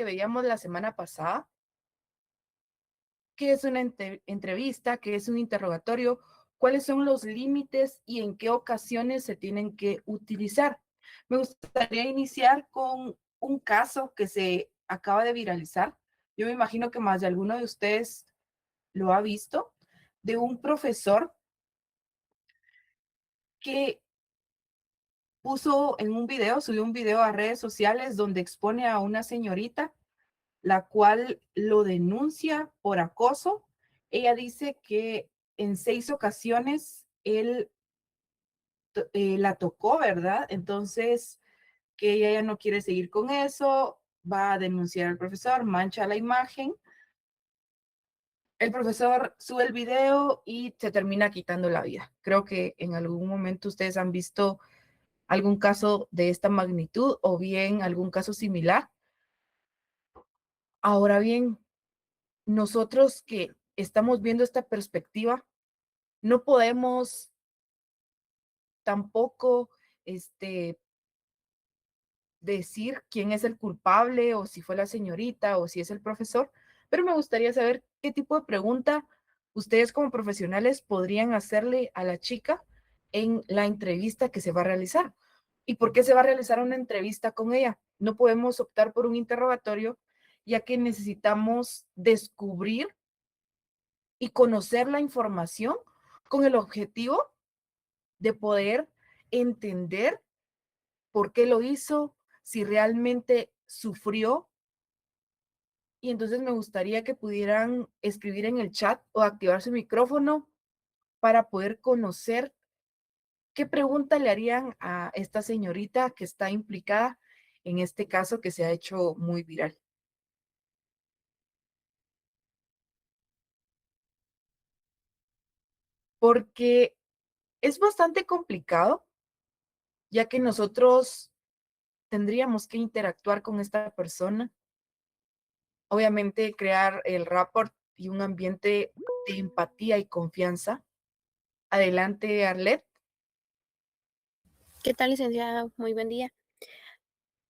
veíamos la semana pasada, qué es una entrevista, qué es un interrogatorio, cuáles son los límites y en qué ocasiones se tienen que utilizar. Me gustaría iniciar con un caso que se acaba de viralizar. Yo me imagino que más de alguno de ustedes lo ha visto, de un profesor que puso en un video, subió un video a redes sociales donde expone a una señorita, la cual lo denuncia por acoso. Ella dice que en 6 ocasiones él la tocó, ¿verdad? Entonces, que ella ya no quiere seguir con eso, va a denunciar al profesor, mancha la imagen. El profesor sube el video y se termina quitando la vida. Creo que en algún momento ustedes han visto algún caso de esta magnitud o bien algún caso similar. Ahora bien, nosotros que estamos viendo esta perspectiva, no podemos tampoco este, decir quién es el culpable o si fue la señorita o si es el profesor, pero me gustaría saber qué tipo de pregunta ustedes como profesionales podrían hacerle a la chica en la entrevista que se va a realizar. ¿Y por qué se va a realizar una entrevista con ella? No podemos optar por un interrogatorio, ya que necesitamos descubrir y conocer la información con el objetivo de poder entender por qué lo hizo, si realmente sufrió. Y entonces me gustaría que pudieran escribir en el chat o activar su micrófono para poder conocer qué pregunta le harían a esta señorita que está implicada en este caso que se ha hecho muy viral. Porque es bastante complicado, ya que nosotros tendríamos que interactuar con esta persona, obviamente crear el rapport y un ambiente de empatía y confianza. Adelante, Arlet. ¿Qué tal, licenciada? Muy buen día.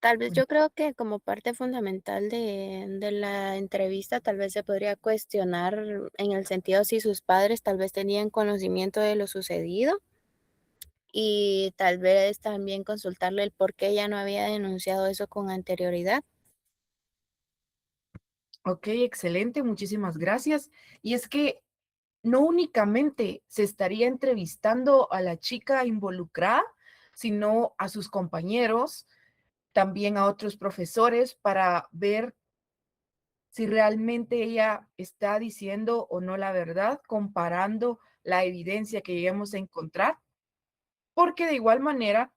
Tal vez yo creo que como parte fundamental de la entrevista, tal vez se podría cuestionar en el sentido si sus padres tal vez tenían conocimiento de lo sucedido y tal vez también consultarle el por qué ella no había denunciado eso con anterioridad. Ok, excelente, muchísimas gracias. Y es que no únicamente se estaría entrevistando a la chica involucrada, sino a sus compañeros, también a otros profesores para ver si realmente ella está diciendo o no la verdad, comparando la evidencia que lleguemos a encontrar, porque de igual manera,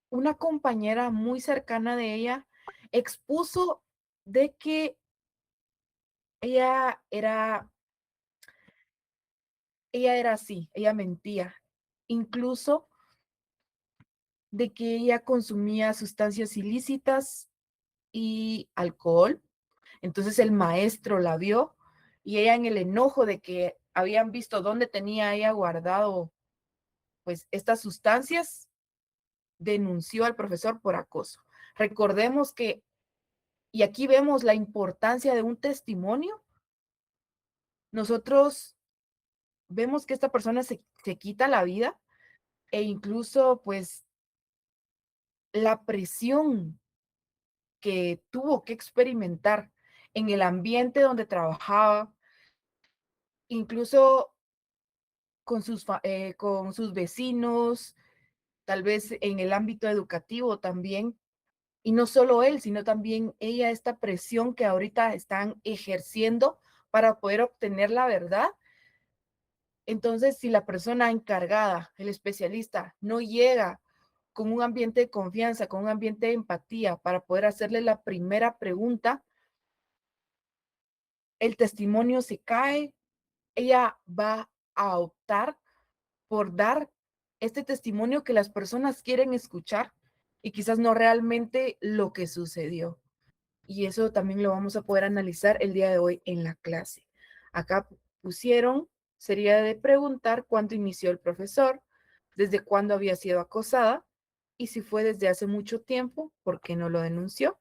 una compañera muy cercana de ella expuso de que ella era ella era así, ella mentía, incluso de que ella consumía sustancias ilícitas y alcohol. Entonces el maestro la vio y ella en el enojo de que habían visto dónde tenía ella guardado pues estas sustancias, denunció al profesor por acoso. Recordemos que, y aquí vemos la importancia de un testimonio, nosotros vemos que esta persona se quita la vida e incluso pues la presión que tuvo que experimentar en el ambiente donde trabajaba, incluso con sus vecinos, tal vez en el ámbito educativo también. Y no solo él, sino también ella, esta presión que ahorita están ejerciendo para poder obtener la verdad. Entonces, si la persona encargada, el especialista, no llega con un ambiente de confianza, con un ambiente de empatía para poder hacerle la primera pregunta, el testimonio se cae, ella va a optar por dar este testimonio que las personas quieren escuchar y quizás no realmente lo que sucedió. Y eso también lo vamos a poder analizar el día de hoy en la clase. Acá pusieron, sería de preguntar cuándo inició el profesor, desde cuándo había sido acosada y si fue desde hace mucho tiempo, ¿por qué no lo denunció?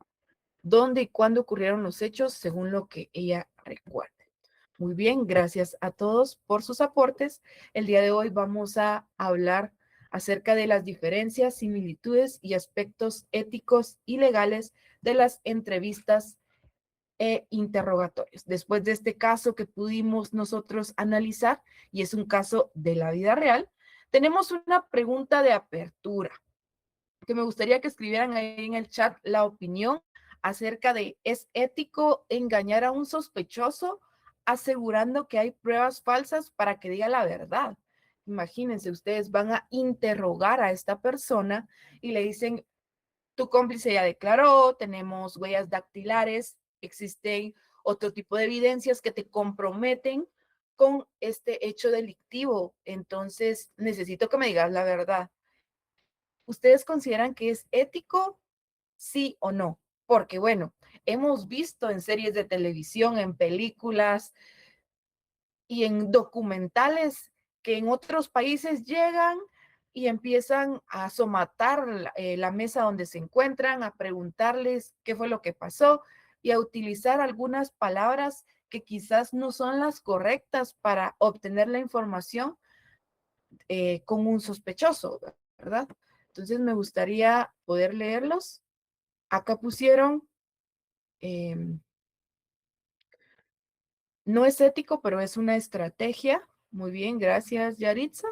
dónde y cuándo ocurrieron los hechos según lo que ella recuerde. Muy bien, gracias a todos por sus aportes. El día de hoy vamos a hablar acerca de las diferencias, similitudes y aspectos éticos y legales de las entrevistas e interrogatorios. Después de este caso que pudimos nosotros analizar, y es un caso de la vida real, tenemos una pregunta de apertura que me gustaría que escribieran ahí en el chat la opinión acerca de, ¿es ético engañar a un sospechoso asegurando que hay pruebas falsas para que diga la verdad? Imagínense, ustedes van a interrogar a esta persona y le dicen, tu cómplice ya declaró, tenemos huellas dactilares, existen otro tipo de evidencias que te comprometen con este hecho delictivo. Entonces, necesito que me digas la verdad. ¿Ustedes consideran que es ético, sí o no? Porque bueno, hemos visto en series de televisión, en películas y en documentales que en otros países llegan y empiezan a somatar la mesa donde se encuentran, a preguntarles qué fue lo que pasó y a utilizar algunas palabras que quizás no son las correctas para obtener la información con un sospechoso, ¿verdad? Entonces me gustaría poder leerlos. Acá pusieron, eh, no es ético, pero es una estrategia. Muy bien, gracias, Yaritza.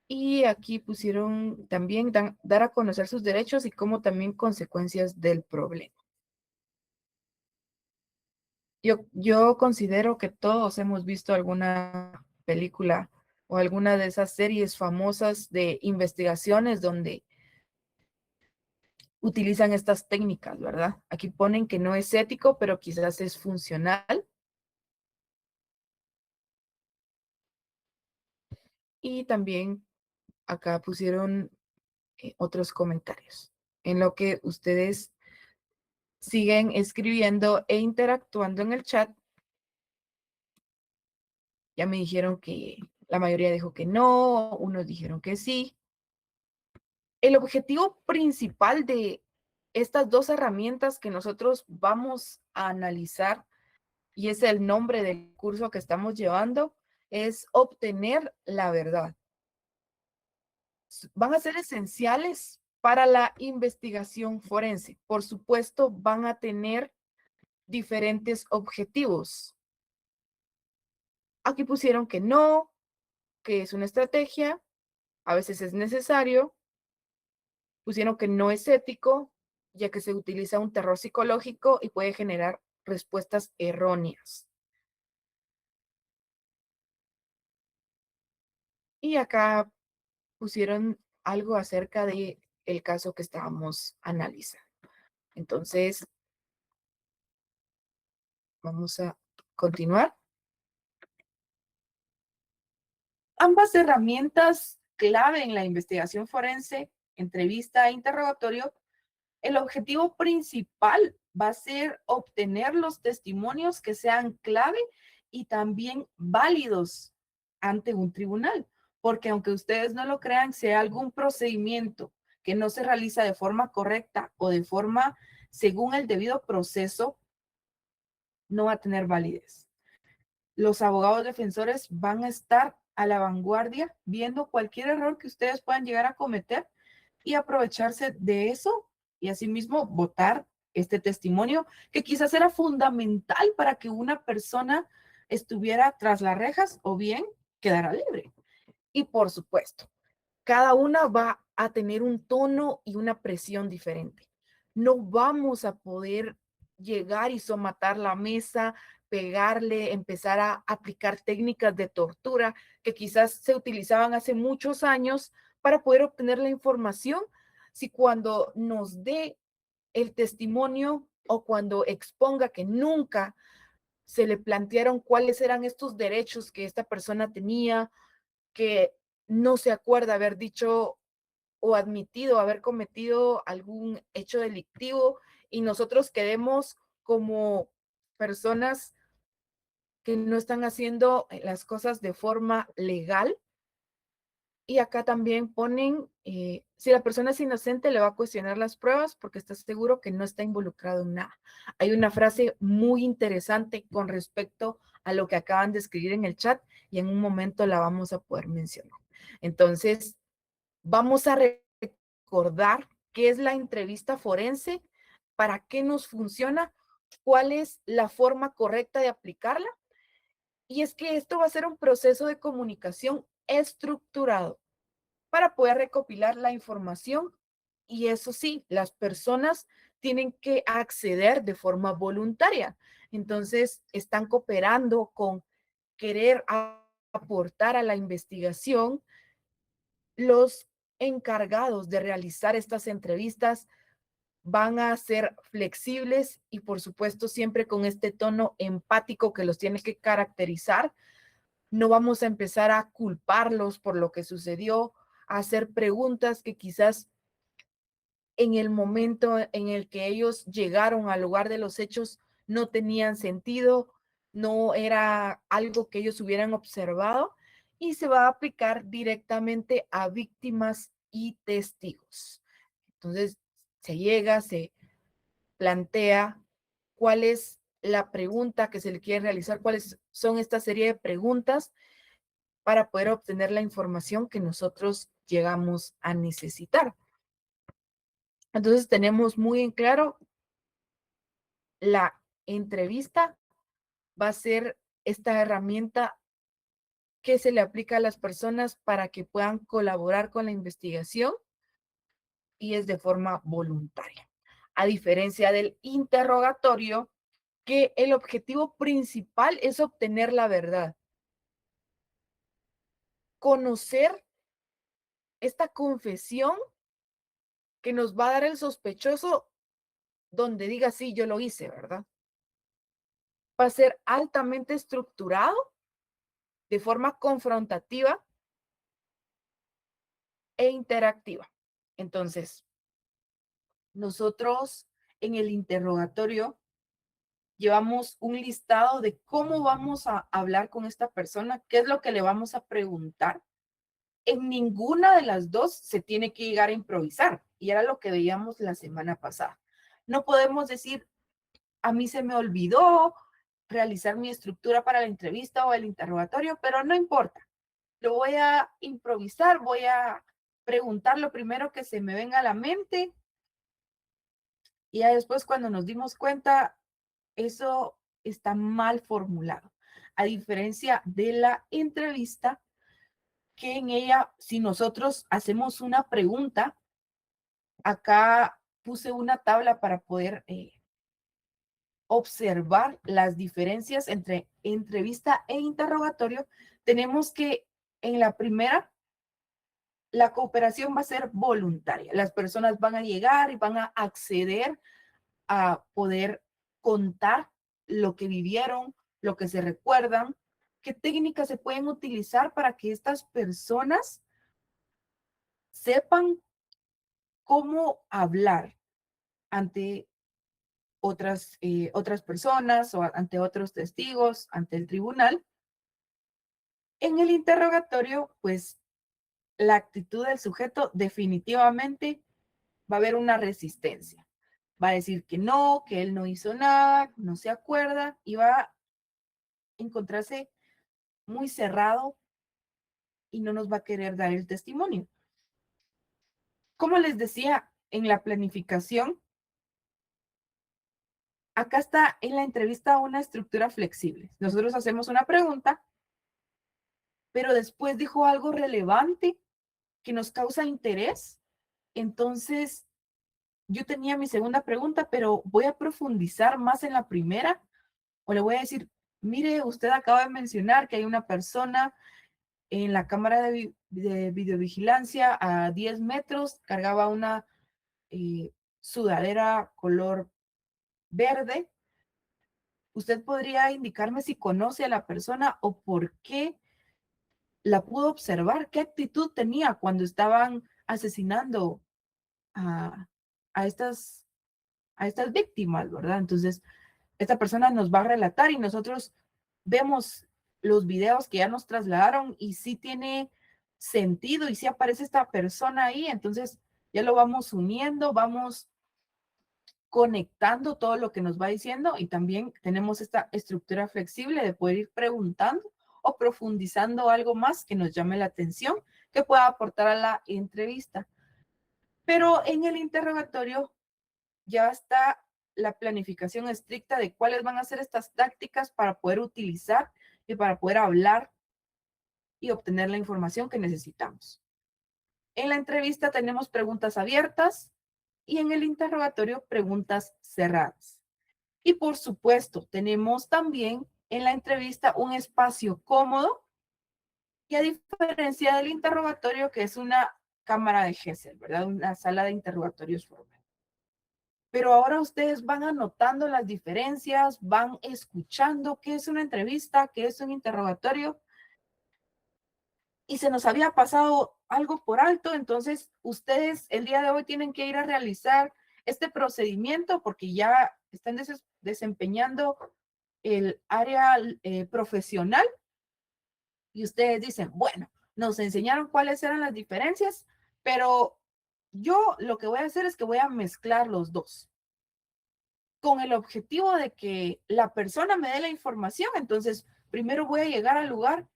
Y aquí pusieron también dar a conocer sus derechos y como también consecuencias del problema. Yo considero que todos hemos visto alguna película o alguna de esas series famosas de investigaciones donde utilizan estas técnicas, ¿verdad? Aquí ponen que no es ético, pero quizás es funcional. Y también acá pusieron otros comentarios en lo que ustedes siguen escribiendo e interactuando en el chat. Ya me dijeron que la mayoría dijo que no, unos dijeron que sí. El objetivo principal de estas dos herramientas que nosotros vamos a analizar, y es el nombre del curso que estamos llevando, es obtener la verdad. Van a ser esenciales para la investigación forense. Por supuesto, van a tener diferentes objetivos. Aquí pusieron que no, que es una estrategia, a veces es necesario. Pusieron que no es ético, ya que se utiliza un terror psicológico y puede generar respuestas erróneas. Y acá pusieron algo acerca de el caso que estábamos analizando. Entonces, vamos a continuar. Ambas herramientas clave en la investigación forense, entrevista e interrogatorio, el objetivo principal va a ser obtener los testimonios que sean clave y también válidos ante un tribunal, porque aunque ustedes no lo crean, si hay algún procedimiento que no se realiza de forma correcta o de forma según el debido proceso, no va a tener validez. Los abogados defensores van a estar a la vanguardia viendo cualquier error que ustedes puedan llegar a cometer y aprovecharse de eso y asimismo votar este testimonio que quizás era fundamental para que una persona estuviera tras las rejas o bien quedara libre. Y por supuesto, cada una va a tener un tono y una presión diferente. No vamos a poder llegar y somatar la mesa, pegarle, empezar a aplicar técnicas de tortura que quizás se utilizaban hace muchos años para poder obtener la información. Si cuando nos dé el testimonio o cuando exponga que nunca se le plantearon cuáles eran estos derechos que esta persona tenía, que no se acuerda haber dicho o admitido haber cometido algún hecho delictivo y nosotros quedemos como personas que no están haciendo las cosas de forma legal, Y acá también ponen, si la persona es inocente, le va a cuestionar las pruebas porque está seguro que no está involucrado en nada. Hay una frase muy interesante con respecto a lo que acaban de escribir en el chat y en un momento la vamos a poder mencionar. Entonces, vamos a recordar qué es la entrevista forense, para qué nos funciona, cuál es la forma correcta de aplicarla. Y es que esto va a ser un proceso de comunicación estructurado para poder recopilar la información. Y eso sí, las personas tienen que acceder de forma voluntaria. Entonces, están cooperando con querer aportar a la investigación. Los encargados de realizar estas entrevistas van a ser flexibles y, por supuesto, siempre con este tono empático que los tiene que caracterizar. No vamos a empezar a culparlos por lo que sucedió, a hacer preguntas que quizás en el momento en el que ellos llegaron al lugar de los hechos no tenían sentido, no era algo que ellos hubieran observado, y se va a aplicar directamente a víctimas y testigos. Entonces, se llega, se plantea cuál es la pregunta que se le quiere realizar, cuáles son esta serie de preguntas para poder obtener la información que nosotros llegamos a necesitar. Entonces tenemos muy en claro, la entrevista va a ser esta herramienta que se le aplica a las personas para que puedan colaborar con la investigación, y es de forma voluntaria. A diferencia del interrogatorio, que el objetivo principal es obtener la verdad, conocer esta confesión que nos va a dar el sospechoso, donde diga sí, yo lo hice, ¿verdad? Va a ser altamente estructurado, de forma confrontativa e interactiva. Entonces, nosotros en el interrogatorio llevamos un listado de cómo vamos a hablar con esta persona, qué es lo que le vamos a preguntar. En ninguna de las dos se tiene que llegar a improvisar, y era lo que veíamos la semana pasada. No podemos decir, a mí se me olvidó realizar mi estructura para la entrevista o el interrogatorio, pero no importa, lo voy a improvisar, voy a preguntar lo primero que se me venga a la mente, y ya después, cuando nos dimos cuenta, eso está mal formulado. A diferencia de la entrevista, que en ella, si nosotros hacemos una pregunta, acá puse una tabla para poder observar las diferencias entre entrevista e interrogatorio. Tenemos que en la primera, la cooperación va a ser voluntaria. Las personas van a llegar y van a acceder a poder contar lo que vivieron, lo que se recuerdan, qué técnicas se pueden utilizar para que estas personas sepan cómo hablar ante otras personas o ante otros testigos, ante el tribunal. En el interrogatorio, pues la actitud del sujeto definitivamente va a haber una resistencia. Va a decir que él no hizo nada, no se acuerda, y va a encontrarse muy cerrado y no nos va a querer dar el testimonio. Como les decía, en la planificación, acá está en la entrevista una estructura flexible. Nosotros hacemos una pregunta, pero después dijo algo relevante que nos causa interés. Entonces, yo tenía mi segunda pregunta, pero voy a profundizar más en la primera, o le voy a decir, mire, usted acaba de mencionar que hay una persona en la cámara de videovigilancia a 10 metros, cargaba una sudadera color verde. ¿Usted podría indicarme si conoce a la persona o por qué la pudo observar? ¿Qué actitud tenía cuando estaban asesinando a, a estas, a estas víctimas, ¿verdad? Entonces, esta persona nos va a relatar y nosotros vemos los videos que ya nos trasladaron y sí tiene sentido y si aparece esta persona ahí, entonces ya lo vamos uniendo, vamos conectando todo lo que nos va diciendo y también tenemos esta estructura flexible de poder ir preguntando o profundizando algo más que nos llame la atención, que pueda aportar a la entrevista. Pero en el interrogatorio ya está la planificación estricta de cuáles van a ser estas tácticas para poder utilizar y para poder hablar y obtener la información que necesitamos. En la entrevista tenemos preguntas abiertas y en el interrogatorio preguntas cerradas. Y por supuesto, tenemos también en la entrevista un espacio cómodo y a diferencia del interrogatorio, que es una cámara de Gesell, ¿verdad? Una sala de interrogatorios formal. Pero ahora ustedes van anotando las diferencias, van escuchando qué es una entrevista, qué es un interrogatorio y se nos había pasado algo por alto, entonces ustedes el día de hoy tienen que ir a realizar este procedimiento porque ya están desempeñando el área profesional y ustedes dicen, bueno, nos enseñaron cuáles eran las diferencias, pero yo lo que voy a hacer es que voy a mezclar los dos con el objetivo de que la persona me dé la información. Entonces, primero voy a llegar al lugar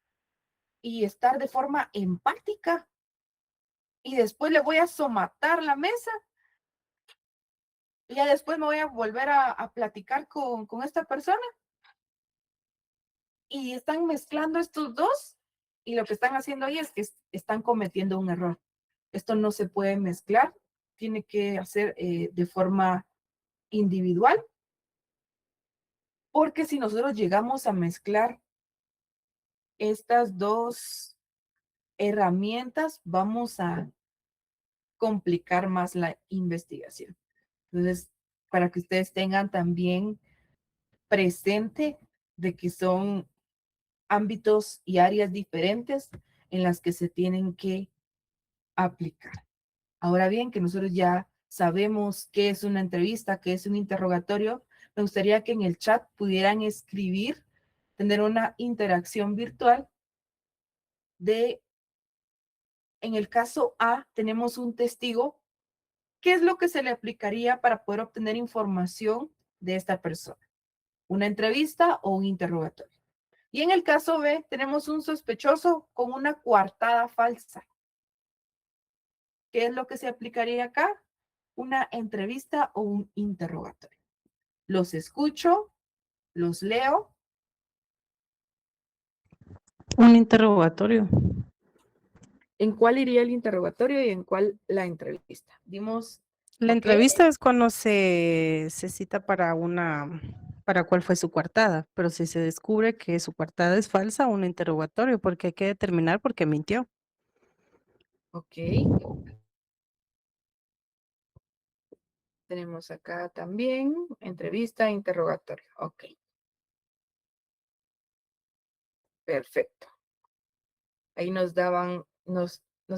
y estar de forma empática y después le voy a somatar la mesa y ya después me voy a volver a platicar con esta persona y están mezclando estos dos y lo que están haciendo ahí es que están cometiendo un error. Esto no se puede mezclar, tiene que hacer de forma individual, porque si nosotros llegamos a mezclar estas dos herramientas, vamos a complicar más la investigación. Entonces, para que ustedes tengan también presente de que son ámbitos y áreas diferentes en las que se tienen que aplicar. Ahora bien, que nosotros ya sabemos qué es una entrevista, qué es un interrogatorio, me gustaría que en el chat pudieran escribir, tener una interacción virtual de, en el caso A, tenemos un testigo, ¿qué es lo que se le aplicaría para poder obtener información de esta persona? ¿Una entrevista o un interrogatorio? Y en el caso B, tenemos un sospechoso con una coartada falsa. ¿Qué es lo que se aplicaría acá? Una entrevista o un interrogatorio. Los escucho, los leo. Un interrogatorio. ¿En cuál iría el interrogatorio y en cuál la entrevista? Dimos, La ok, entrevista es cuando se cita para cuál fue su coartada, pero si se descubre que su coartada es falsa, un interrogatorio, porque hay que determinar por qué mintió. ok. Tenemos acá también entrevista, interrogatorio. Ok, perfecto. Ahí nos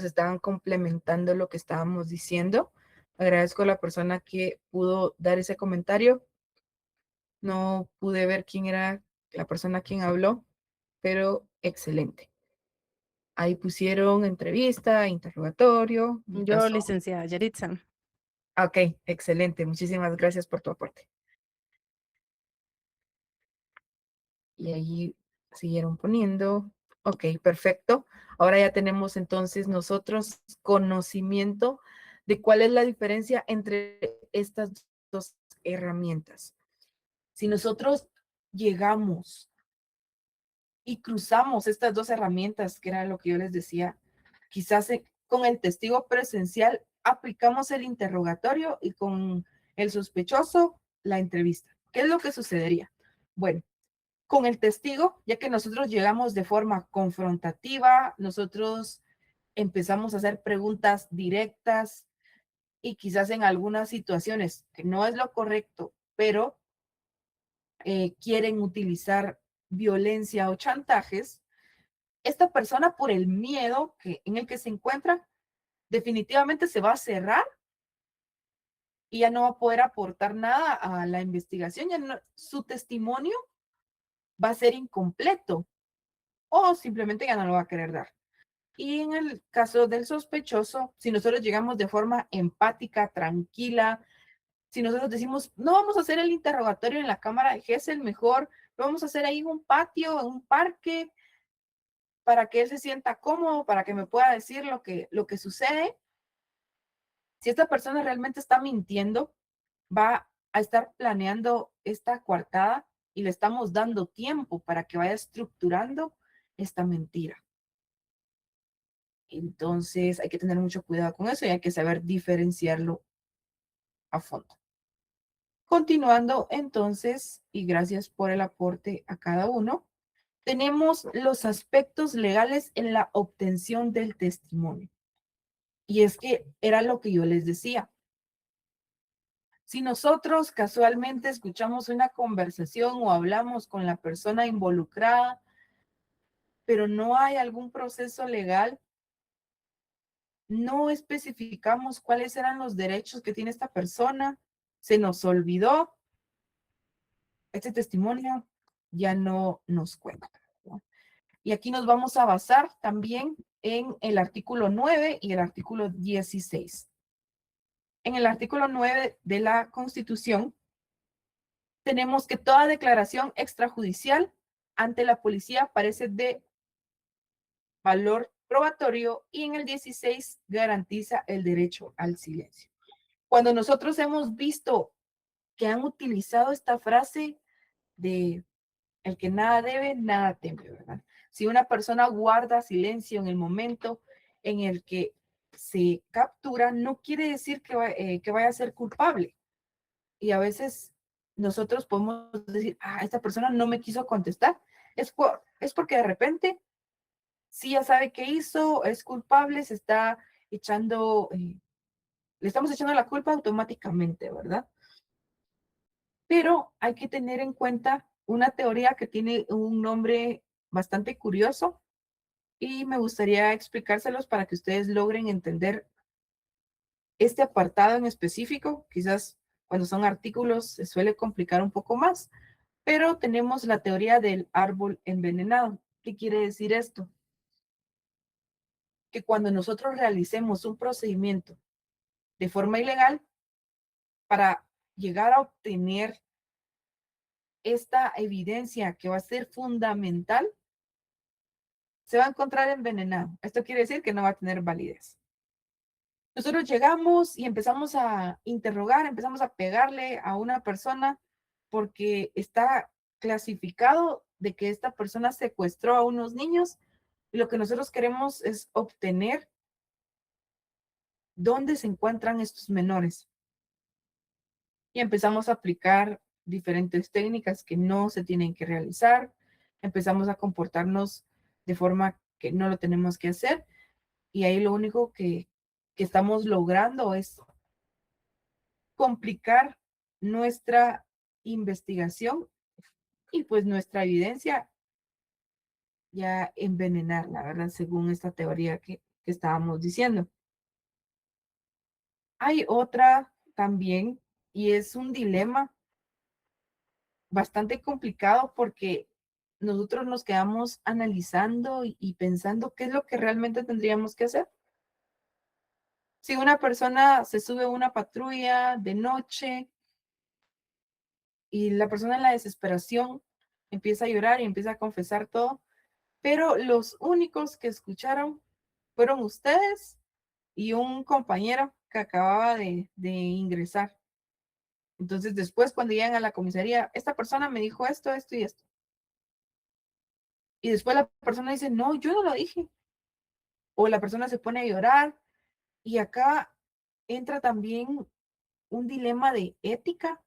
estaban complementando lo que estábamos diciendo. Agradezco a la persona que pudo dar ese comentario. No pude ver quién era la persona quien habló, pero excelente. Ahí pusieron entrevista, interrogatorio. En mi Yo, caso, licenciada Yaritza. ok, excelente. Muchísimas gracias por tu aporte. Y ahí siguieron poniendo. Ok, perfecto. Ahora ya tenemos entonces nosotros conocimiento de cuál es la diferencia entre estas dos herramientas. Si nosotros llegamos y cruzamos estas dos herramientas, que era lo que yo les decía, quizás con el testigo presencial aplicamos el interrogatorio y con el sospechoso la entrevista. ¿Qué es lo que sucedería? Bueno, con el testigo, ya que nosotros llegamos de forma confrontativa, nosotros empezamos a hacer preguntas directas y quizás en algunas situaciones que no es lo correcto, pero quieren utilizar violencia o chantajes, esta persona por el miedo en el que se encuentra, definitivamente se va a cerrar y ya no va a poder aportar nada a la investigación, su testimonio va a ser incompleto o simplemente ya no lo va a querer dar. Y en el caso del sospechoso, si nosotros llegamos de forma empática, tranquila, si nosotros decimos, no vamos a hacer el interrogatorio en la cámara de Gesell, mejor lo vamos a hacer ahí en un patio, en un parque, para que él se sienta cómodo, para que me pueda decir lo que sucede. Si esta persona realmente está mintiendo, va a estar planeando esta coartada y le estamos dando tiempo para que vaya estructurando esta mentira. Entonces hay que tener mucho cuidado con eso y hay que saber diferenciarlo a fondo. Continuando entonces, y gracias por el aporte a cada uno, tenemos los aspectos legales en la obtención del testimonio. Y es que era lo que yo les decía. Si nosotros casualmente escuchamos una conversación o hablamos con la persona involucrada, pero no hay algún proceso legal, no especificamos cuáles eran los derechos que tiene esta persona, se nos olvidó, este testimonio ya no nos cuenta, ¿no? Y aquí nos vamos a basar también en el artículo 9 y el artículo 16. En el artículo 9 de la Constitución tenemos que toda declaración extrajudicial ante la policía parece de valor probatorio y en el 16 garantiza el derecho al silencio. Cuando nosotros hemos visto que han utilizado esta frase de el que nada debe, nada teme, ¿verdad? Si una persona guarda silencio en el momento en el que se captura, no quiere decir que vaya a ser culpable. Y a veces nosotros podemos decir, esta persona no me quiso contestar. Es porque de repente sí ya sabe qué hizo, es culpable, se está echando, le estamos echando la culpa automáticamente, ¿verdad? Pero hay que tener en cuenta una teoría que tiene un nombre bastante curioso y me gustaría explicárselos para que ustedes logren entender este apartado en específico. Quizás cuando son artículos se suele complicar un poco más, pero tenemos la teoría del árbol envenenado. ¿Qué quiere decir esto? Que cuando nosotros realicemos un procedimiento de forma ilegal para llegar a obtener esta evidencia que va a ser fundamental, se va a encontrar envenenado. Esto quiere decir que no va a tener validez. Nosotros llegamos y empezamos a interrogar, empezamos a pegarle a una persona porque está clasificado de que esta persona secuestró a unos niños y lo que nosotros queremos es obtener dónde se encuentran estos menores. Y empezamos a aplicar diferentes técnicas que no se tienen que realizar. Empezamos a comportarnos de forma que no lo tenemos que hacer. Y ahí lo único que estamos logrando es complicar nuestra investigación y pues nuestra evidencia ya envenenar, la verdad, según esta teoría que estábamos diciendo. Hay otra también y es un dilema bastante complicado porque nosotros nos quedamos analizando y pensando qué es lo que realmente tendríamos que hacer. Si una persona se sube a una patrulla de noche y la persona en la desesperación empieza a llorar y empieza a confesar todo, pero los únicos que escucharon fueron ustedes y un compañero que acababa de ingresar. Entonces después cuando llegan a la comisaría, esta persona me dijo esto, esto y esto. Y después la persona dice, no, yo no lo dije. O la persona se pone a llorar. Y acá entra también un dilema de ética,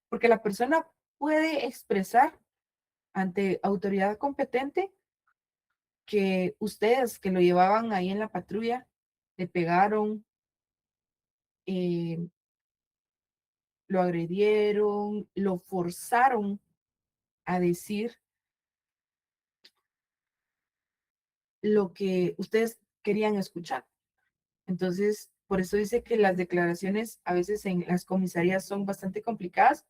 porque la persona puede expresar ante autoridad competente que ustedes que lo llevaban ahí en la patrulla le pegaron, eh, lo agredieron, lo forzaron a decir lo que ustedes querían escuchar. Entonces, por eso dice que las declaraciones a veces en las comisarías son bastante complicadas,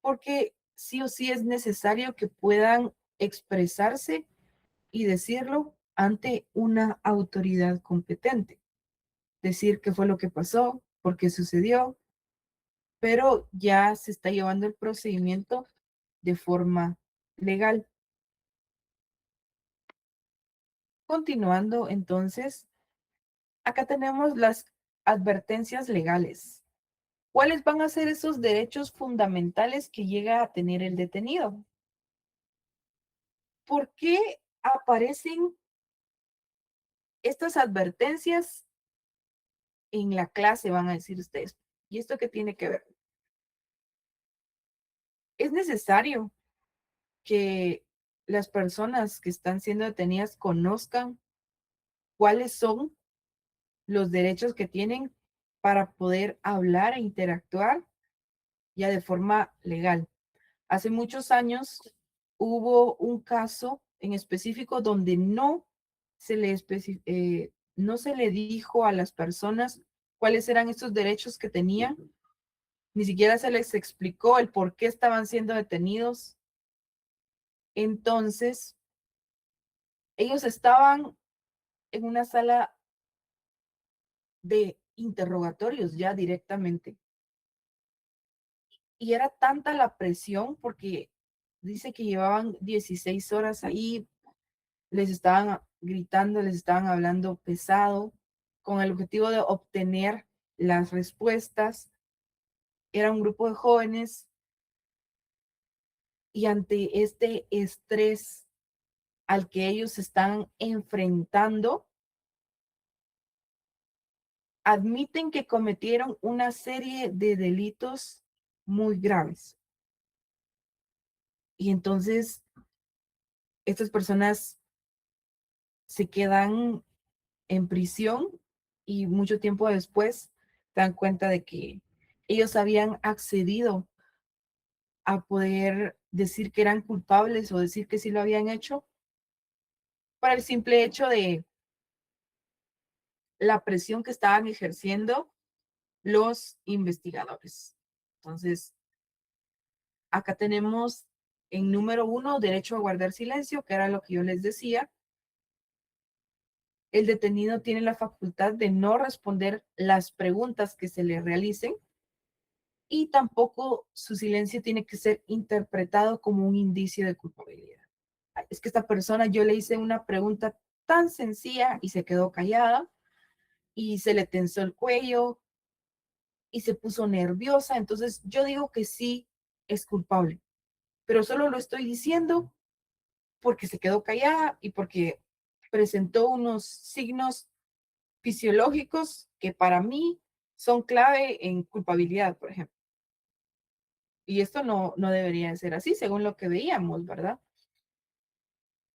porque sí o sí es necesario que puedan expresarse y decirlo ante una autoridad competente. Decir qué fue lo que pasó, por qué sucedió, pero ya se está llevando el procedimiento de forma legal. Continuando, entonces, acá tenemos las advertencias legales. ¿Cuáles van a ser esos derechos fundamentales que llega a tener el detenido? ¿Por qué aparecen estas advertencias en la clase, van a decir ustedes? ¿Y esto qué tiene que ver? Es necesario que las personas que están siendo detenidas conozcan cuáles son los derechos que tienen para poder hablar e interactuar ya de forma legal. Hace muchos años hubo un caso en específico donde no se le dijo a las personas cuáles eran estos derechos que tenían, ni siquiera se les explicó el por qué estaban siendo detenidos. Entonces, ellos estaban en una sala de interrogatorios ya directamente. Y era tanta la presión porque dice que llevaban 16 horas ahí, les estaban gritando, les estaban hablando pesado, con el objetivo de obtener las respuestas. Era un grupo de jóvenes y ante este estrés al que ellos se están enfrentando, admiten que cometieron una serie de delitos muy graves. Y entonces estas personas se quedan en prisión y mucho tiempo después se dan cuenta de que ellos habían accedido a poder decir que eran culpables o decir que sí lo habían hecho para el simple hecho de la presión que estaban ejerciendo los investigadores. Entonces, acá tenemos en número 1, derecho a guardar silencio, que era lo que yo les decía. El detenido tiene la facultad de no responder las preguntas que se le realicen y tampoco su silencio tiene que ser interpretado como un indicio de culpabilidad. Es que esta persona, yo le hice una pregunta tan sencilla y se quedó callada y se le tensó el cuello y se puso nerviosa. Entonces yo digo que sí es culpable, pero solo lo estoy diciendo porque se quedó callada y porque presentó unos signos fisiológicos que para mí son clave en culpabilidad, por ejemplo. Y esto no debería ser así, según lo que veíamos, ¿verdad?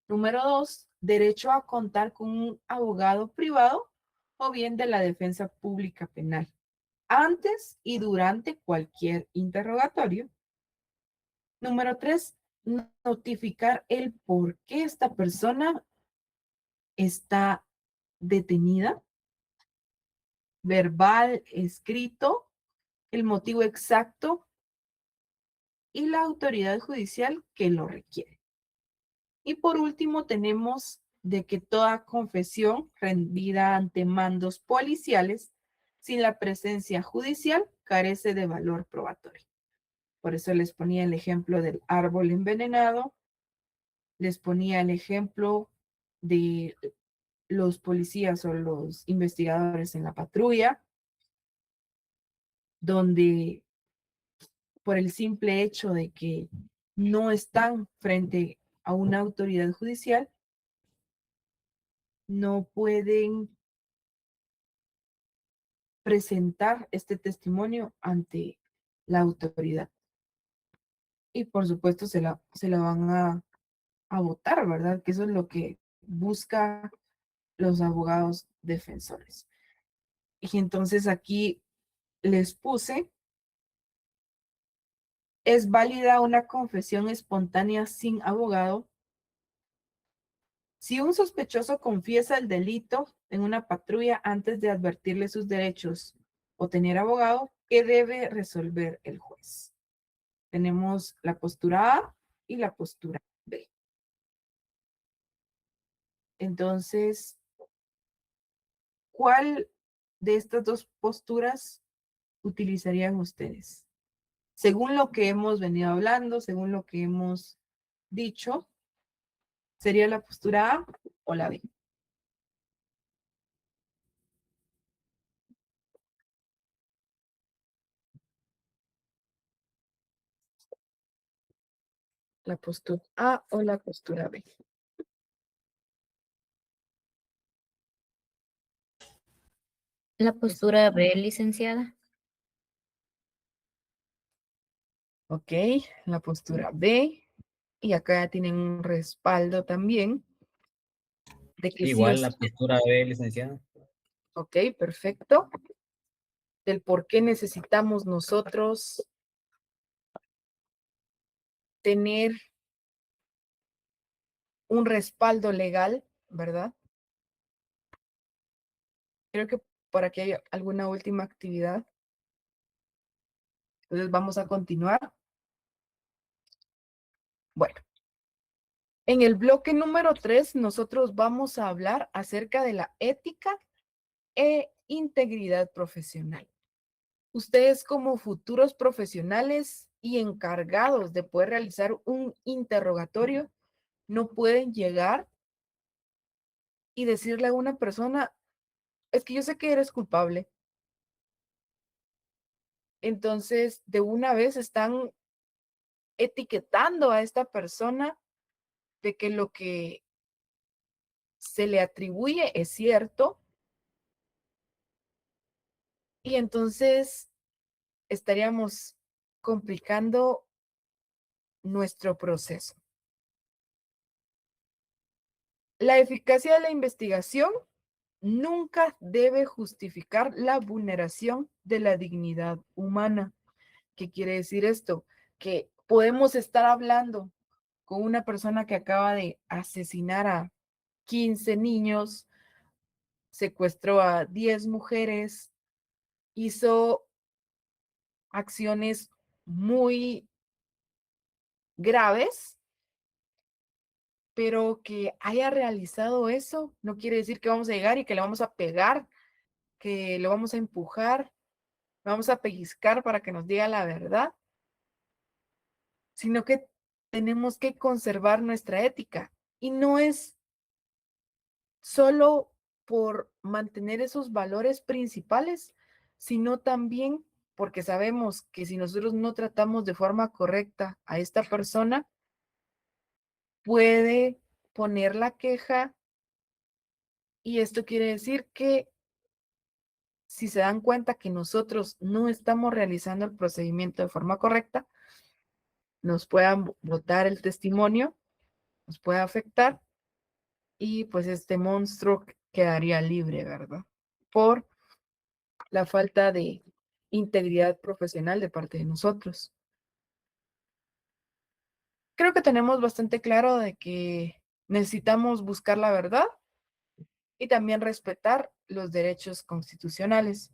Número 2, derecho a contar con un abogado privado o bien de la defensa pública penal, antes y durante cualquier interrogatorio. Número 3, notificar el por qué esta persona está detenida, verbal, escrito, el motivo exacto y la autoridad judicial que lo requiere. Y por último, tenemos de que toda confesión rendida ante mandos policiales sin la presencia judicial carece de valor probatorio. Por eso les ponía el ejemplo del árbol envenenado, les ponía el ejemplo de los policías o los investigadores en la patrulla, donde por el simple hecho de que no están frente a una autoridad judicial, no pueden presentar este testimonio ante la autoridad. Y por supuesto se la van a votar, ¿verdad? Que eso es lo que busca los abogados defensores. Y entonces aquí les puse, es válida una confesión espontánea sin abogado si un sospechoso confiesa el delito en una patrulla antes de advertirle sus derechos o tener abogado, ¿qué debe resolver el juez? Tenemos la postura A y la postura B. Entonces, ¿cuál de estas dos posturas utilizarían ustedes? Según lo que hemos venido hablando, según lo que hemos dicho, ¿sería la postura A o la B? La postura A o la postura B. La Eso. postura B, licenciada. Ok, la postura B. Y acá ya tienen un respaldo también de que sí o Igual la sí. postura B, licenciada. Ok, perfecto. Del por qué necesitamos nosotros tener un respaldo legal, ¿verdad? Creo que por aquí hay alguna última actividad. Entonces vamos a continuar. Bueno, en el bloque número 3 nosotros vamos a hablar acerca de la ética e integridad profesional. Ustedes como futuros profesionales y encargados de poder realizar un interrogatorio, no pueden llegar y decirle a una persona, es que yo sé que eres culpable. Entonces, de una vez están etiquetando a esta persona de que lo que se le atribuye es cierto y entonces estaríamos complicando nuestro proceso. La eficacia de la investigación nunca debe justificar la vulneración de la dignidad humana. ¿Qué quiere decir esto? Que podemos estar hablando con una persona que acaba de asesinar a 15 niños, secuestró a 10 mujeres, hizo acciones muy graves, pero que haya realizado eso no quiere decir que vamos a llegar y que le vamos a pegar, que lo vamos a empujar, lo vamos a pellizcar para que nos diga la verdad, sino que tenemos que conservar nuestra ética. Y no es solo por mantener esos valores principales, sino también porque sabemos que si nosotros no tratamos de forma correcta a esta persona, puede poner la queja y esto quiere decir que si se dan cuenta que nosotros no estamos realizando el procedimiento de forma correcta, nos puedan botar el testimonio, nos puede afectar y pues este monstruo quedaría libre, ¿verdad? Por la falta de integridad profesional de parte de nosotros. Creo que tenemos bastante claro de que necesitamos buscar la verdad y también respetar los derechos constitucionales.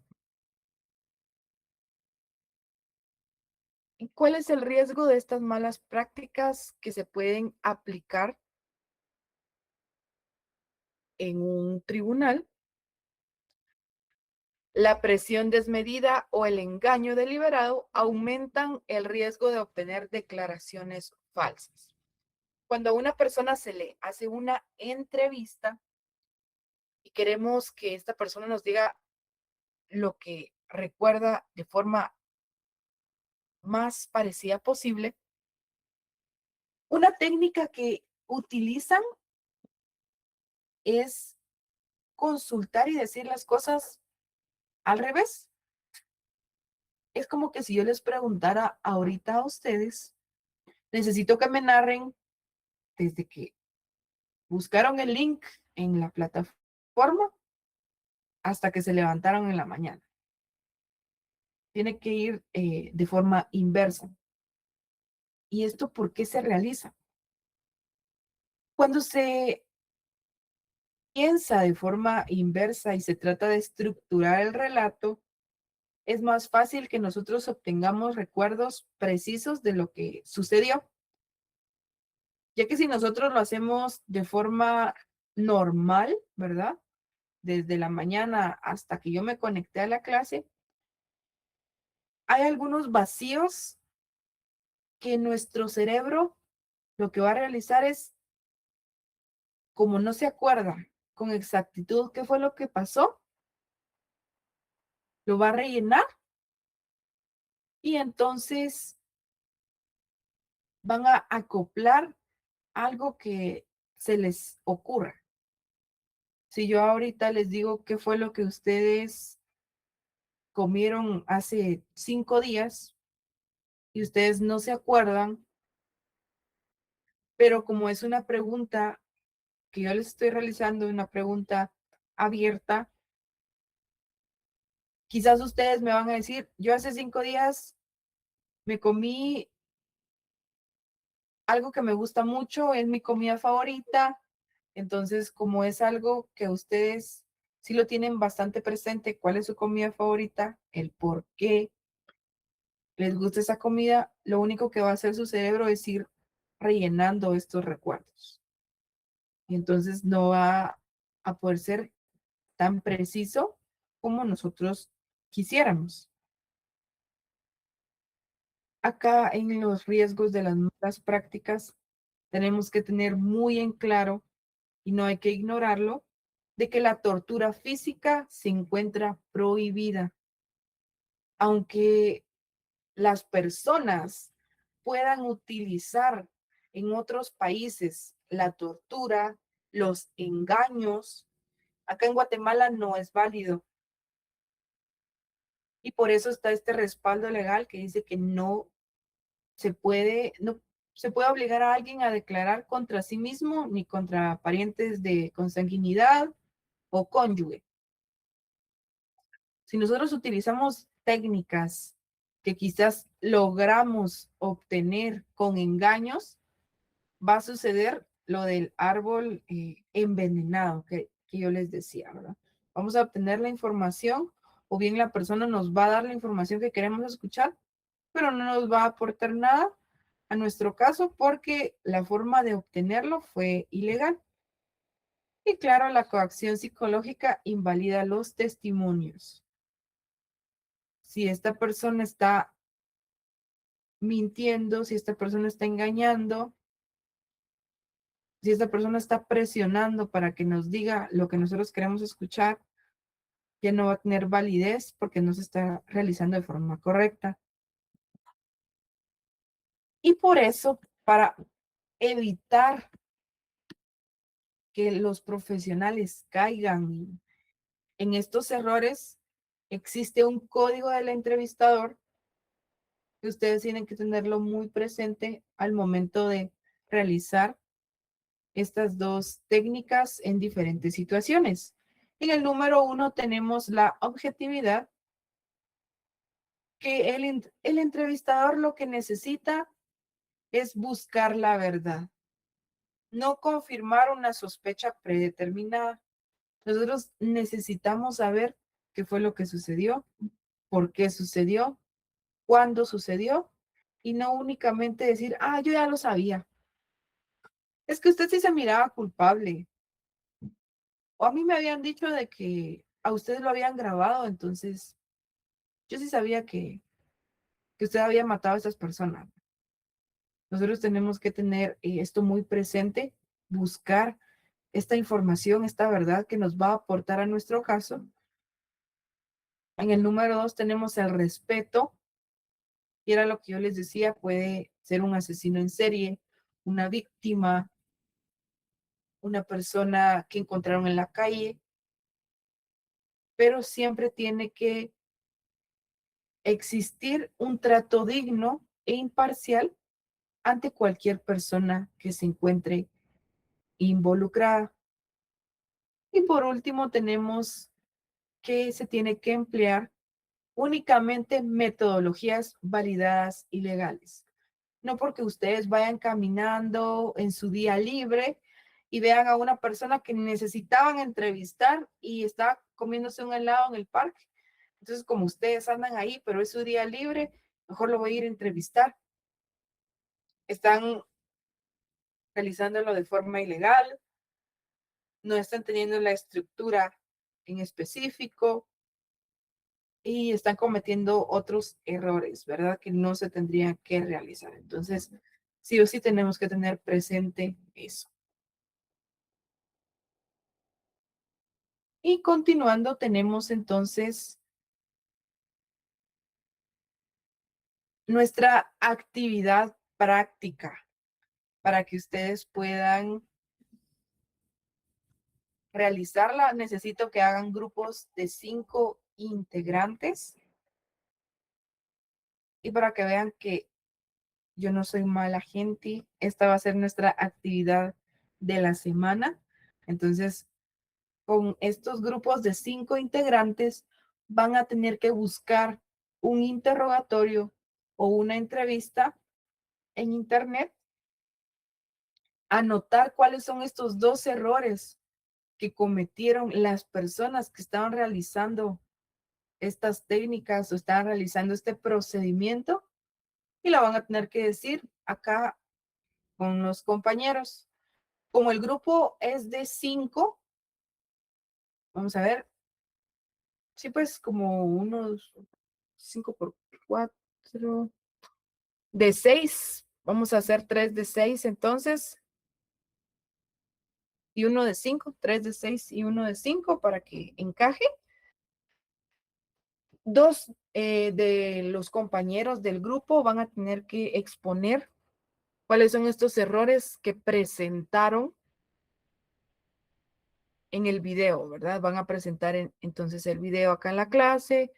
¿Y cuál es el riesgo de estas malas prácticas que se pueden aplicar en un tribunal? La presión desmedida o el engaño deliberado aumentan el riesgo de obtener declaraciones falsas. Cuando a una persona se le hace una entrevista y queremos que esta persona nos diga lo que recuerda de forma más parecida posible, una técnica que utilizan es consultar y decir las cosas al revés. Es como que si yo les preguntara ahorita a ustedes, necesito que me narren desde que buscaron el link en la plataforma hasta que se levantaron en la mañana. Tiene que ir de forma inversa. ¿Y esto por qué se realiza? Cuando se piensa de forma inversa y se trata de estructurar el relato, es más fácil que nosotros obtengamos recuerdos precisos de lo que sucedió, ya que si nosotros lo hacemos de forma normal, ¿verdad? Desde la mañana hasta que yo me conecté a la clase, hay algunos vacíos que nuestro cerebro lo que va a realizar es, como no se acuerda con exactitud qué fue lo que pasó, lo va a rellenar y entonces van a acoplar algo que se les ocurra. Si yo ahorita les digo qué fue lo que ustedes comieron hace 5 días y ustedes no se acuerdan, pero como es una pregunta que yo les estoy realizando, una pregunta abierta, quizás ustedes me van a decir, yo hace 5 días me comí algo que me gusta mucho, es mi comida favorita. Entonces, como es algo que ustedes sí lo tienen bastante presente, cuál es su comida favorita, el por qué les gusta esa comida, lo único que va a hacer su cerebro es ir rellenando estos recuerdos. Y entonces no va a poder ser tan preciso como nosotros quisiéramos. Acá en los riesgos de las malas prácticas, tenemos que tener muy en claro, y no hay que ignorarlo, de que la tortura física se encuentra prohibida. Aunque las personas puedan utilizar en otros países la tortura, los engaños, acá en Guatemala no es válido. Y por eso está este respaldo legal que dice que no se puede obligar a alguien a declarar contra sí mismo ni contra parientes de consanguinidad o cónyuge. Si nosotros utilizamos técnicas que quizás logramos obtener con engaños, va a suceder lo del árbol envenenado que yo les decía, ¿verdad? Vamos a obtener la información o bien la persona nos va a dar la información que queremos escuchar, pero no nos va a aportar nada a nuestro caso porque la forma de obtenerlo fue ilegal. Y claro, la coacción psicológica invalida los testimonios. Si esta persona está mintiendo, si esta persona está engañando, si esta persona está presionando para que nos diga lo que nosotros queremos escuchar, ya no va a tener validez porque no se está realizando de forma correcta. Y por eso, para evitar que los profesionales caigan en estos errores, existe un código del entrevistador que ustedes tienen que tenerlo muy presente al momento de realizar estas dos técnicas en diferentes situaciones. En el número 1 tenemos la objetividad, que el entrevistador lo que necesita es buscar la verdad, no confirmar una sospecha predeterminada. Nosotros necesitamos saber qué fue lo que sucedió, por qué sucedió, cuándo sucedió, y no únicamente decir, ah, yo ya lo sabía. Es que usted sí se miraba culpable. O a mí me habían dicho de que a ustedes lo habían grabado, entonces yo sí sabía que usted había matado a esas personas. Nosotros tenemos que tener esto muy presente, buscar esta información, esta verdad que nos va a aportar a nuestro caso. En el número 2 tenemos el respeto, y era lo que yo les decía, puede ser un asesino en serie, una víctima, una persona que encontraron en la calle, pero siempre tiene que existir un trato digno e imparcial ante cualquier persona que se encuentre involucrada. Y por último, tenemos que se tiene que emplear únicamente metodologías validadas y legales. No porque ustedes vayan caminando en su día libre y vean a una persona que necesitaban entrevistar y está comiéndose un helado en el parque. Entonces, como ustedes andan ahí, pero es su día libre, mejor lo voy a ir a entrevistar. Están realizándolo de forma ilegal, no están teniendo la estructura en específico y están cometiendo otros errores, ¿verdad? Que no se tendrían que realizar. Entonces, sí o sí tenemos que tener presente eso. Y continuando, tenemos entonces nuestra actividad práctica para que ustedes puedan realizarla. Necesito que hagan grupos de 5 integrantes y para que vean que yo no soy mala gente, esta va a ser nuestra actividad de la semana. Entonces, con estos grupos de 5 integrantes, van a tener que buscar un interrogatorio o una entrevista en internet, anotar cuáles son estos 2 errores que cometieron las personas que estaban realizando estas técnicas o estaban realizando este procedimiento y la van a tener que decir acá con los compañeros. Como el grupo es de 5, vamos a ver, sí, pues como unos 5 por 4, de 6, vamos a hacer 3 de 6 entonces, y uno de 5, 3 de 6 y uno de 5 para que encaje. 2 de los compañeros del grupo van a tener que exponer cuáles son estos errores que presentaron en el video, ¿verdad? Van a presentar entonces el video acá en la clase,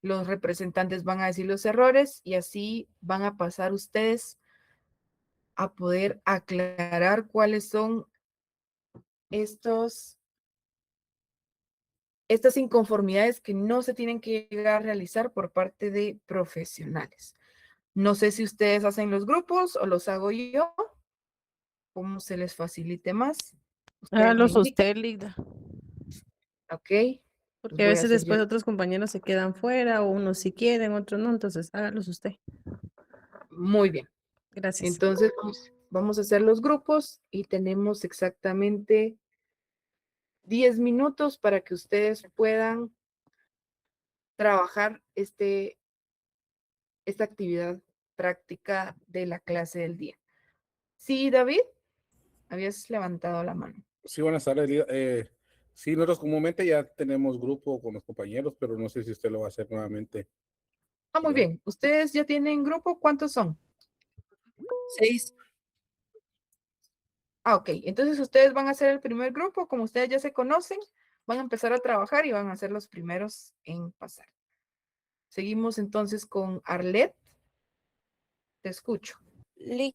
los representantes van a decir los errores y así van a pasar ustedes a poder aclarar cuáles son estas inconformidades que no se tienen que llegar a realizar por parte de profesionales. No sé si ustedes hacen los grupos o los hago yo, como se les facilite más. Ustedes me Hágalos indican, usted, Ligda, ok, los porque a voy a veces hacer yo. después otros compañeros se quedan fuera, o unos sí quieren, otros no, entonces hágalos usted. Muy bien. Gracias. Entonces, vamos a hacer los grupos y tenemos exactamente 10 minutos para que ustedes puedan trabajar esta actividad práctica de la clase del día. Sí, David, habías levantado la mano. Sí, buenas tardes, Lida. Sí, nosotros comúnmente ya tenemos grupo con los compañeros, pero no sé si usted lo va a hacer nuevamente. Ah, muy Ya. bien. ¿Ustedes ya tienen grupo? ¿Cuántos son? 6. Ah, ok. Entonces ustedes van a ser el primer grupo. Como ustedes ya se conocen, van a empezar a trabajar y van a ser los primeros en pasar. Seguimos entonces con Arlet. Te escucho.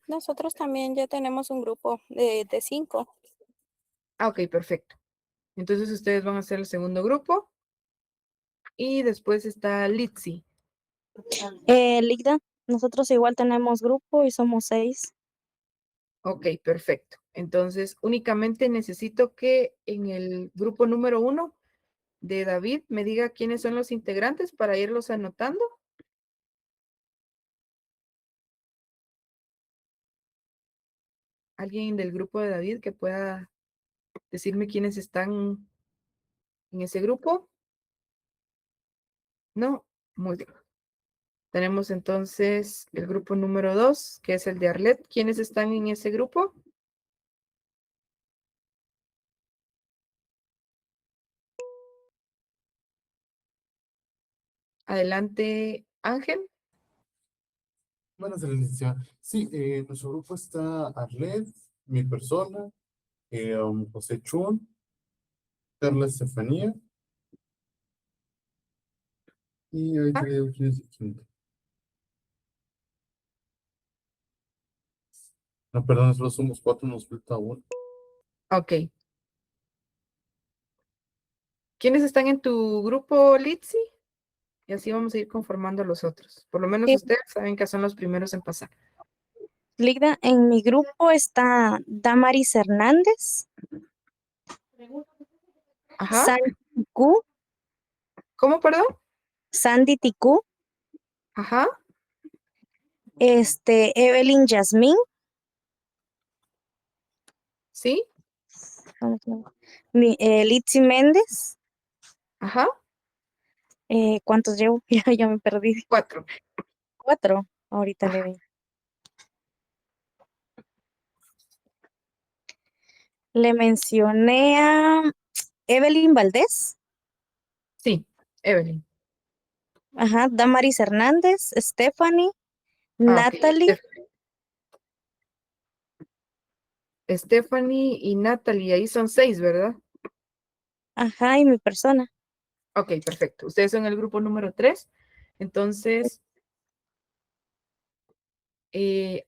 Nosotros también ya tenemos un grupo de 5. Ah, ok, perfecto. Entonces ustedes van a ser el segundo grupo. Y después está Litsi. Ligda, nosotros igual tenemos grupo y somos 6. Ok, perfecto. Entonces, únicamente necesito que en el grupo número 1 de David me diga quiénes son los integrantes para irlos anotando. Alguien del grupo de David que pueda decirme quiénes están en ese grupo. No, muy bien. Tenemos entonces el grupo número 2, que es el de Arlet. ¿Quiénes están en ese grupo? Adelante, Ángel. Buenas tardes, licenciada. Sí, nuestro grupo está Arlet, mi persona, José Chun, Carla Estefanía, y ahorita Ah, le digo quién es el quinto. No, perdón, solo somos 4, nos falta uno. ok. ¿Quiénes están en tu grupo, Litsi? Y así vamos a ir conformando a los otros. Por lo menos ustedes saben que son los primeros en pasar. Ligda, en mi grupo está Damaris Hernández, Ajá. Sandy Ticú, ¿Cómo, perdón? Sandy Ticú, Ajá. Evelyn Yasmín, ¿Sí? Litzy Méndez. Ajá, ¿Cuántos llevo? Ya me perdí. 4. 4. Ahorita le Ajá. doy. Le mencioné a Evelyn Valdés. Sí, Evelyn. Ajá, Damaris Hernández, Stephanie, Ah, ok. Natalie. Stephanie y Natalie, ahí son 6, ¿verdad? Ajá, y mi persona. Ok, perfecto. Ustedes son el grupo número 3. Entonces,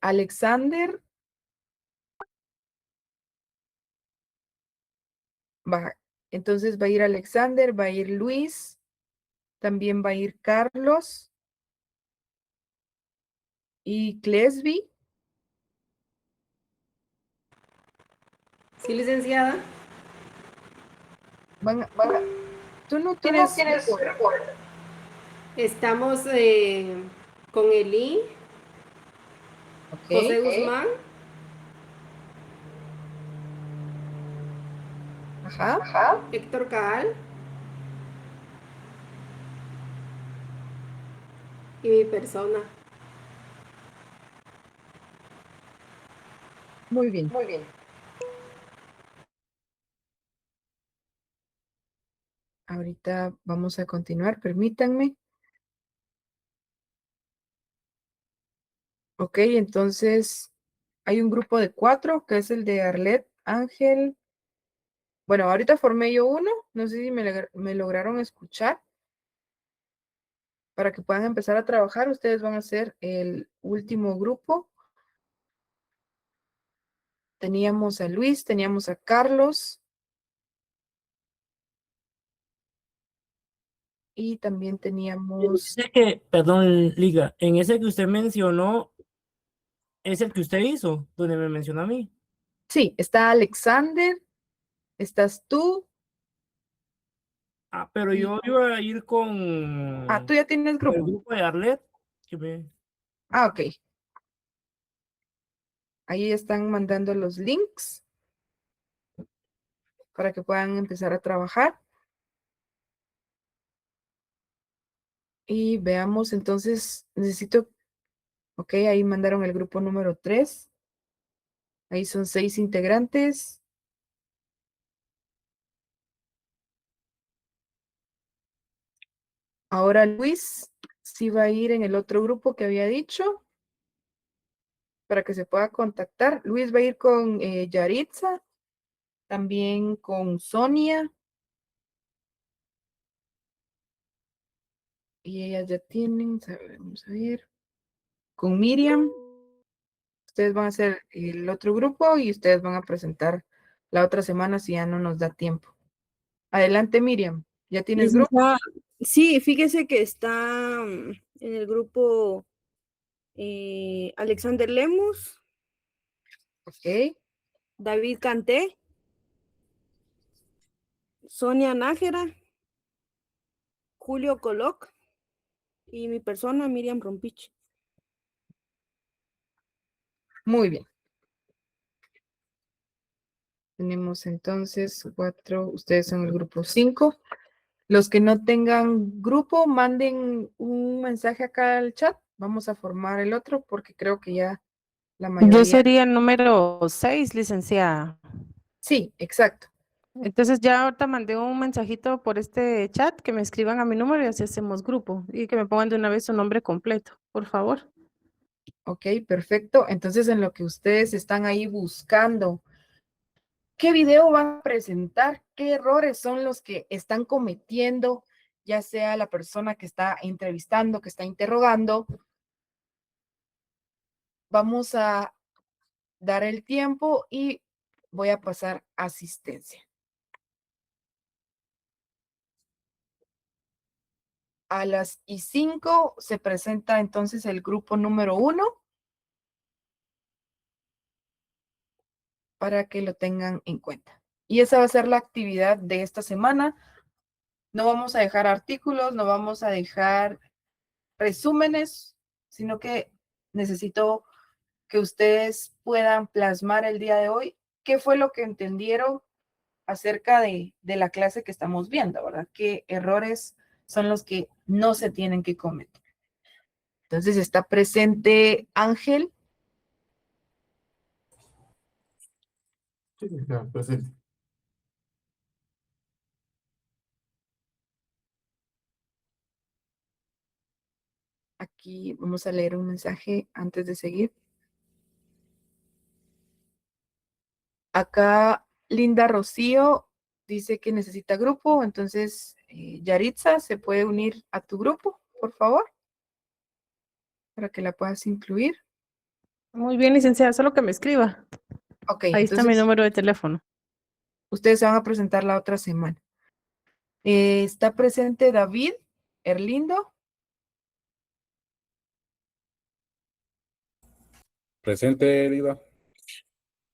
Alexander va. Entonces va a ir Alexander, va a ir Luis, también va a ir Carlos y Clesby. Sí, licenciada. Tú no tienes grupo. Estamos con Eli, Ok. José Guzmán, Ajá. Héctor Caal y mi persona. Muy bien. Ahorita vamos a continuar, permítanme. Ok, entonces hay un grupo de 4, que es el de Arlet, Ángel. Bueno, ahorita formé yo uno, no sé si me lograron escuchar. Para que puedan empezar a trabajar, ustedes van a ser el último grupo. Teníamos a Luis, teníamos a Carlos. Y también teníamos... Perdón, Liga, en ese que usted mencionó, es el que usted hizo, donde me mencionó a mí. Sí, está Alexander, estás tú. Ah, pero y- yo iba a ir con Ah, tú ya tienes el grupo. grupo de Arlet. Que me... Ah, ok. Ahí están mandando los links para que puedan empezar a trabajar. Y veamos, entonces, necesito... Ok, ahí mandaron el grupo número 3. Ahí son 6 integrantes. Ahora Luis sí va a ir en el otro grupo que había dicho para que se pueda contactar. Luis va a ir con Yaritza, también con Sonia. Y ellas ya tienen, vamos a ver, con Miriam. Ustedes van a hacer el otro grupo y ustedes van a presentar la otra semana si ya no nos da tiempo. Adelante, Miriam. ¿Ya tienes grupo? Licenciada, sí, fíjese que está en el grupo Alexander Lemus, Ok, David Canté, Sonia Nájera, Julio Coloc y mi persona, Miriam Rompich. muy bien. Tenemos entonces 4, ustedes son el grupo 5. Los que no tengan grupo, manden un mensaje acá al chat. Vamos a formar el otro porque creo que ya la Yo mayoría. sería el número 6, licenciada. Sí, exacto. Entonces ya ahorita mandé un mensajito por este chat que me escriban a mi número y así hacemos grupo y que me pongan de una vez su nombre completo, por favor. Ok, perfecto. Entonces, en lo que ustedes están ahí buscando, ¿qué video van a presentar? ¿Qué errores son los que están cometiendo, ya sea la persona que está entrevistando, que está interrogando? Vamos a dar el tiempo y voy a pasar asistencia. A las y 5 se presenta entonces el grupo número 1 para que lo tengan en cuenta. Y esa va a ser la actividad de esta semana. No vamos a dejar artículos, no vamos a dejar resúmenes, sino que necesito que ustedes puedan plasmar el día de hoy qué fue lo que entendieron acerca de la clase que estamos viendo, ¿verdad? ¿Qué errores son los que no se tienen que cometer? Entonces está presente Ángel, Sí, licenciada, presente. aquí vamos a leer un mensaje antes de seguir. Acá Linda Rocío dice que necesita grupo, entonces Yaritza se puede unir a tu grupo, por favor, para que la puedas incluir. Muy bien, licenciada, solo que me escriba. Ok, Ahí está mi entonces número de teléfono. ustedes se van a presentar la otra semana. Está presente David Erlindo, Presente, Lida.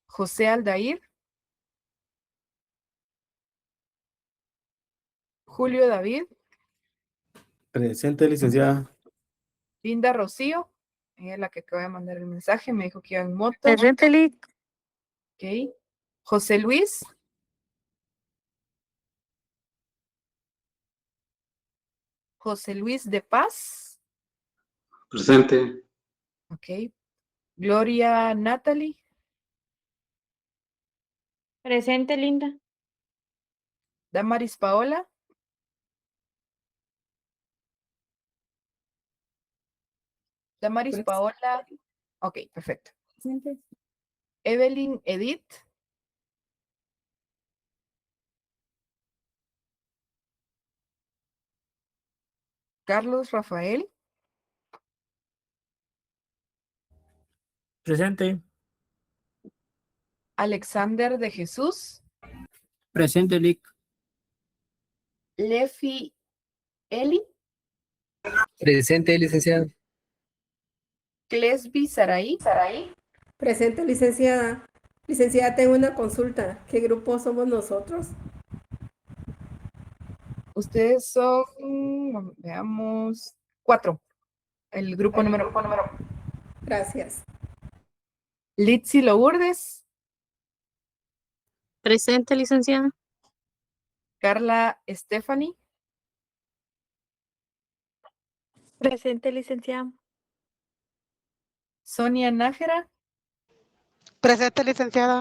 José Aldair, Julio David, Presente, licenciada. Linda Rocío, ella es la que acaba de mandar el mensaje, me dijo que iba en moto. Presente, Lic. Ok. José Luis, José Luis de Paz, Presente. ok. Gloria Natalie, Presente, Linda. Damaris Paola, Damaris Paola, ok, perfecto. Evelyn Edith, Carlos Rafael, Presente. Alexander de Jesús, Presente, Lic. Lefi Eli, Presente, licenciada. Clesby Saraí, Presente, licenciada. Licenciada, tengo una consulta. ¿Qué grupo somos nosotros? ustedes son, veamos, 4, el grupo número. Gracias. Litsi Lourdes, Presente, licenciada. Carla Stephanie, Presente, licenciada. Sonia Nájera, Presente, licenciada.